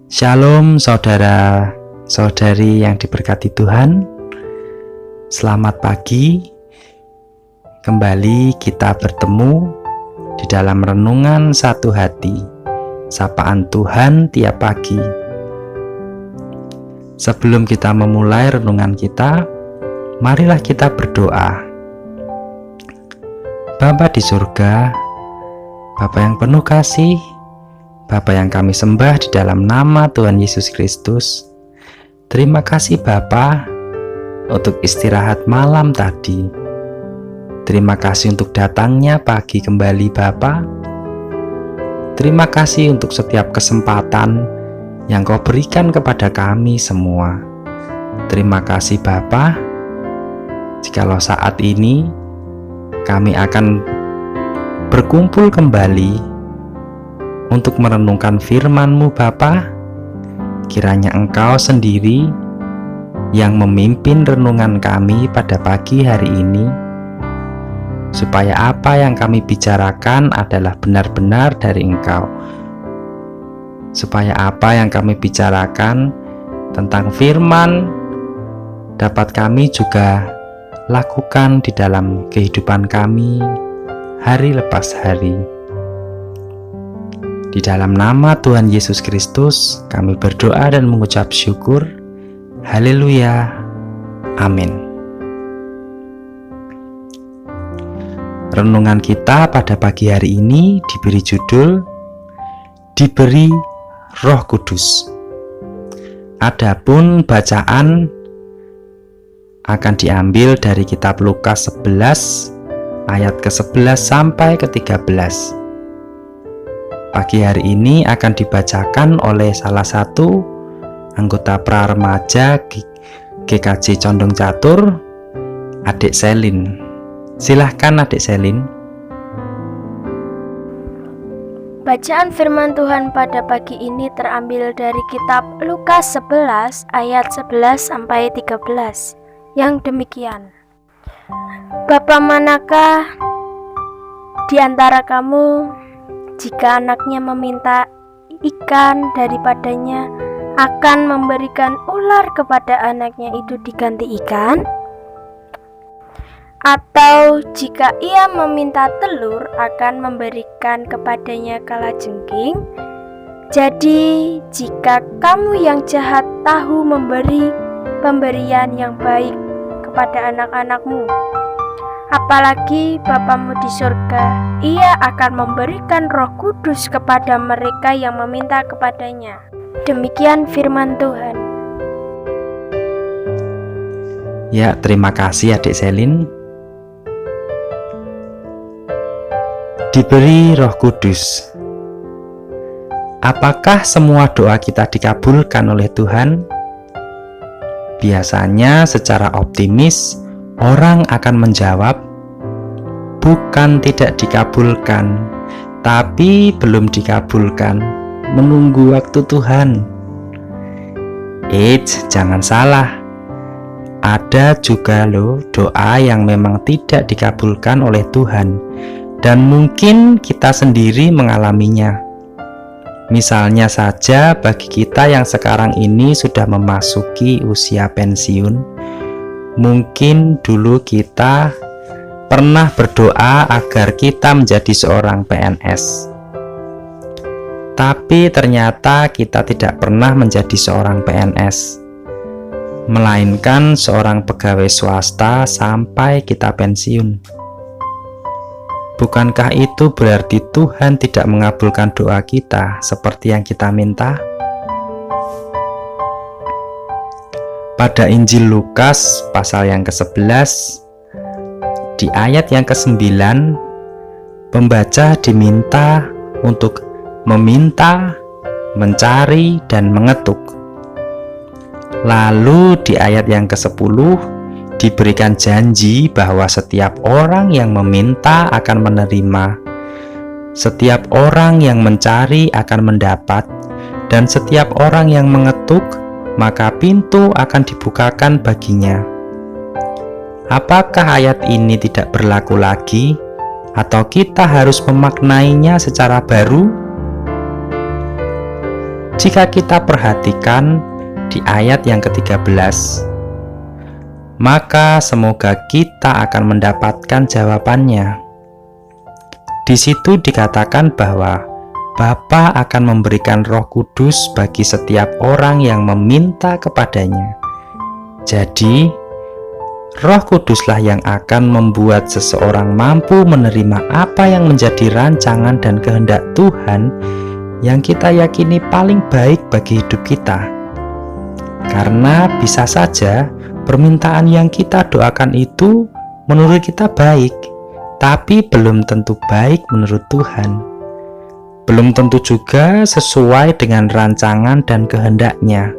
Shalom saudara, saudari yang diberkati Tuhan. Selamat pagi. Kembali kita bertemu di dalam renungan satu hati, sapaan Tuhan tiap pagi. Sebelum kita memulai renungan kita, marilah kita berdoa. Bapa di surga, Bapa yang penuh kasih, Bapa yang kami sembah di dalam nama Tuhan Yesus Kristus. Terima kasih Bapa untuk istirahat malam tadi. Terima kasih untuk datangnya pagi kembali Bapa. Terima kasih untuk setiap kesempatan yang Kau berikan kepada kami semua. Terima kasih Bapa. Jikalau saat ini kami akan berkumpul kembali untuk merenungkan firman-Mu Bapa, kiranya Engkau sendiri yang memimpin renungan kami pada pagi hari ini, supaya apa yang kami bicarakan adalah benar-benar dari Engkau, supaya apa yang kami bicarakan tentang firman dapat kami juga lakukan di dalam kehidupan kami hari lepas hari. Di dalam nama Tuhan Yesus Kristus kami berdoa dan mengucap syukur. Haleluya. Amin. Renungan kita pada pagi hari ini diberi judul Diberi Roh Kudus. Adapun bacaan akan diambil dari kitab Lukas 11 ayat ke-11 sampai ke-13. Pagi hari ini akan dibacakan oleh salah satu anggota pra-remaja GKJ Condong Catur, Adik Selin. Silahkan Adik Selin. Bacaan firman Tuhan pada pagi ini terambil dari kitab Lukas 11 ayat 11 sampai 13. Yang demikian: Bapa manakah di antara kamu, jika anaknya meminta ikan daripadanya, akan memberikan ular kepada anaknya itu diganti ikan? Atau jika ia meminta telur, akan memberikan kepadanya kalajengking? Jadi, jika kamu yang jahat tahu memberi pemberian yang baik kepada anak-anakmu, apalagi Bapamu di surga, Ia akan memberikan Roh Kudus kepada mereka yang meminta kepadanya. Demikian firman Tuhan. Ya, terima kasih Adik Selin. Diberi Roh Kudus. Apakah semua doa kita dikabulkan oleh Tuhan? Biasanya secara optimis orang akan menjawab, bukan tidak dikabulkan, tapi belum dikabulkan, menunggu waktu Tuhan. Jangan salah. Ada juga loh doa yang memang tidak dikabulkan oleh Tuhan, dan mungkin kita sendiri mengalaminya. Misalnya saja bagi kita yang sekarang ini sudah memasuki usia pensiun, mungkin dulu kita pernah berdoa agar kita menjadi seorang PNS. Tapi ternyata kita tidak pernah menjadi seorang PNS, melainkan seorang pegawai swasta sampai kita pensiun. Bukankah itu berarti Tuhan tidak mengabulkan doa kita seperti yang kita minta? Pada Injil Lukas pasal yang ke-11, di ayat yang ke-9, pembaca diminta untuk meminta, mencari, dan mengetuk. Lalu di ayat yang ke-10, diberikan janji bahwa setiap orang yang meminta akan menerima, setiap orang yang mencari akan mendapat, dan setiap orang yang mengetuk, maka pintu akan dibukakan baginya. Apakah ayat ini tidak berlaku lagi, atau kita harus memaknainya secara baru? Jika kita perhatikan di ayat yang ke-13, maka semoga kita akan mendapatkan jawabannya. Di situ dikatakan bahwa Bapa akan memberikan Roh Kudus bagi setiap orang yang meminta kepadanya. Jadi, Roh Kuduslah yang akan membuat seseorang mampu menerima apa yang menjadi rancangan dan kehendak Tuhan yang kita yakini paling baik bagi hidup kita. Karena bisa saja permintaan yang kita doakan itu menurut kita baik, tapi belum tentu baik menurut Tuhan. Belum tentu juga sesuai dengan rancangan dan kehendaknya.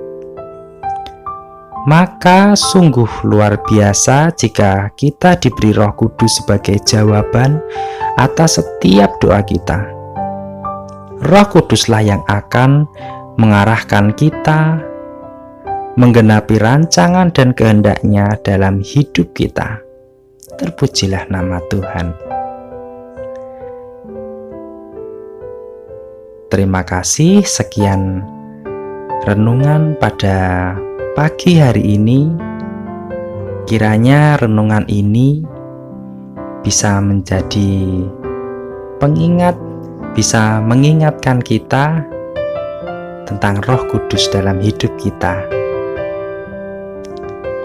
Maka sungguh luar biasa jika kita diberi Roh Kudus sebagai jawaban atas setiap doa kita. Roh Kuduslah yang akan mengarahkan kita, menggenapi rancangan dan kehendaknya dalam hidup kita. Terpujilah nama Tuhan. Terima kasih, sekian renungan pada pagi hari ini. Kiranya renungan ini bisa menjadi pengingat, bisa mengingatkan kita tentang Roh Kudus dalam hidup kita.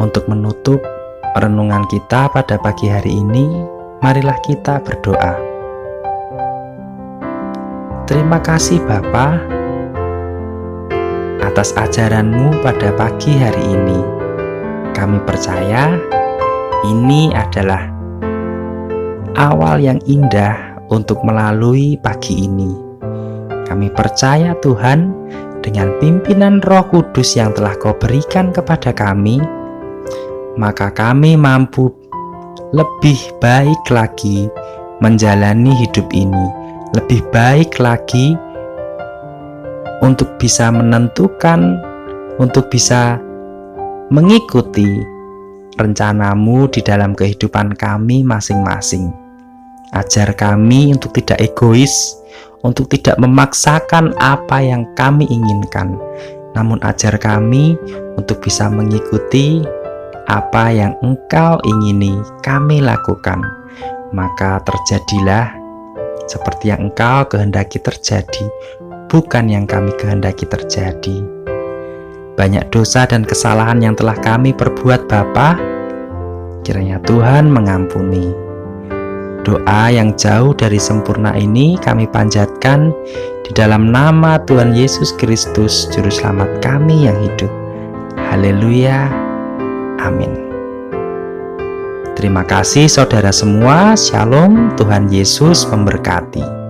Untuk menutup renungan kita pada pagi hari ini, marilah kita berdoa. Terima kasih Bapa atas ajaran-Mu pada pagi hari ini. Kami percaya ini adalah awal yang indah untuk melalui pagi ini. Kami percaya Tuhan, dengan pimpinan Roh Kudus yang telah Kau berikan kepada kami, maka kami mampu lebih baik lagi menjalani hidup ini, lebih baik lagi untuk bisa menentukan, untuk bisa mengikuti rencana-Mu di dalam kehidupan kami masing-masing. Ajar kami untuk tidak egois, untuk tidak memaksakan apa yang kami inginkan, namun ajar kami untuk bisa mengikuti apa yang Engkau ingini kami lakukan. Maka terjadilah seperti yang Engkau kehendaki terjadi, bukan yang kami kehendaki terjadi. Banyak dosa dan kesalahan yang telah kami perbuat Bapa, kiranya Tuhan mengampuni. Doa yang jauh dari sempurna ini kami panjatkan di dalam nama Tuhan Yesus Kristus, Juru Selamat kami yang hidup. Haleluya, amin. Terima kasih saudara semua. Shalom, Tuhan Yesus memberkati.